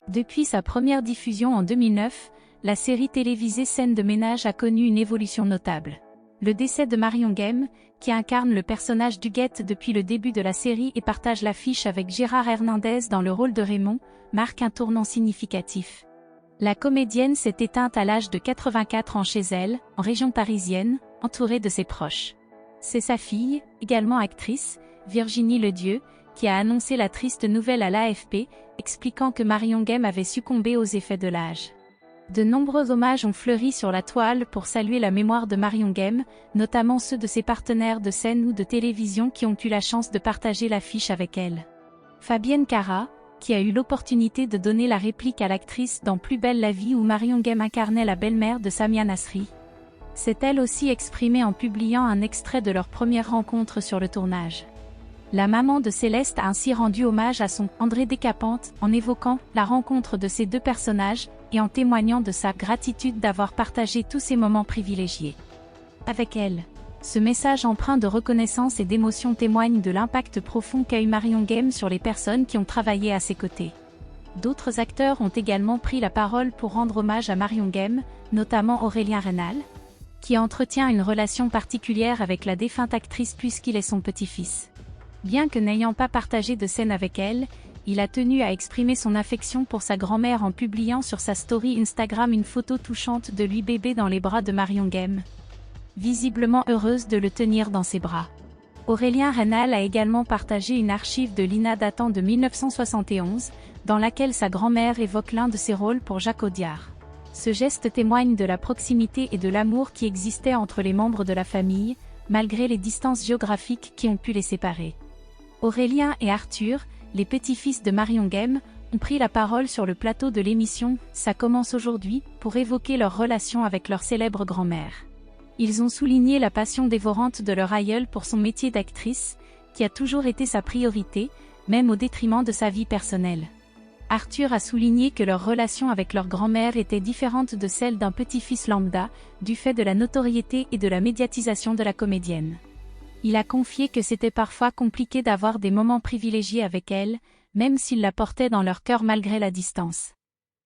Depuis sa première diffusion en 2009, la série télévisée Scènes de ménage a connu une évolution notable. Le décès de Marion Game, qui incarne le personnage d'Huguette depuis le début de la série et partage l'affiche avec Gérard Hernandez dans le rôle de Raymond, marque un tournant significatif. La comédienne s'est éteinte à l'âge de 84 ans chez elle, en région parisienne, entourée de ses proches. C'est sa fille, également actrice, Virginie Ledieu, qui a annoncé la triste nouvelle à l'AFP, expliquant que Marion Game avait succombé aux effets de l'âge. De nombreux hommages ont fleuri sur la toile pour saluer la mémoire de Marion Game, notamment ceux de ses partenaires de scène ou de télévision qui ont eu la chance de partager l'affiche avec elle. Fabienne Cara, qui a eu l'opportunité de donner la réplique à l'actrice dans Plus belle la vie où Marion Game incarnait la belle-mère de Samia Nasri, s'est elle aussi exprimée en publiant un extrait de leur première rencontre sur le tournage. La maman de Céleste a ainsi rendu hommage à son André Décapante en évoquant la rencontre de ces deux personnages et en témoignant de sa gratitude d'avoir partagé tous ces moments privilégiés avec elle. Ce message empreint de reconnaissance et d'émotion témoigne de l'impact profond qu'a eu Marion Game sur les personnes qui ont travaillé à ses côtés. D'autres acteurs ont également pris la parole pour rendre hommage à Marion Game, notamment Aurélien Rénal, qui entretient une relation particulière avec la défunte actrice puisqu'il est son petit-fils. Bien que n'ayant pas partagé de scène avec elle, il a tenu à exprimer son affection pour sa grand-mère en publiant sur sa story Instagram une photo touchante de lui bébé dans les bras de Marion Game, visiblement heureuse de le tenir dans ses bras. Aurélien Rénal a également partagé une archive de Lina datant de 1971, dans laquelle sa grand-mère évoque l'un de ses rôles pour Jacques Audiard. Ce geste témoigne de la proximité et de l'amour qui existait entre les membres de la famille, malgré les distances géographiques qui ont pu les séparer. Aurélien et Arthur, les petits-fils de Marion Game, ont pris la parole sur le plateau de l'émission « Ça commence aujourd'hui » pour évoquer leur relation avec leur célèbre grand-mère. Ils ont souligné la passion dévorante de leur aïeule pour son métier d'actrice, qui a toujours été sa priorité, même au détriment de sa vie personnelle. Arthur a souligné que leur relation avec leur grand-mère était différente de celle d'un petit-fils lambda, du fait de la notoriété et de la médiatisation de la comédienne. Il a confié que c'était parfois compliqué d'avoir des moments privilégiés avec elle, même s'ils la portaient dans leur cœur malgré la distance.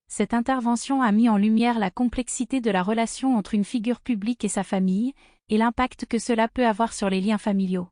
Cette intervention a mis en lumière la complexité de la relation entre une figure publique et sa famille, et l'impact que cela peut avoir sur les liens familiaux.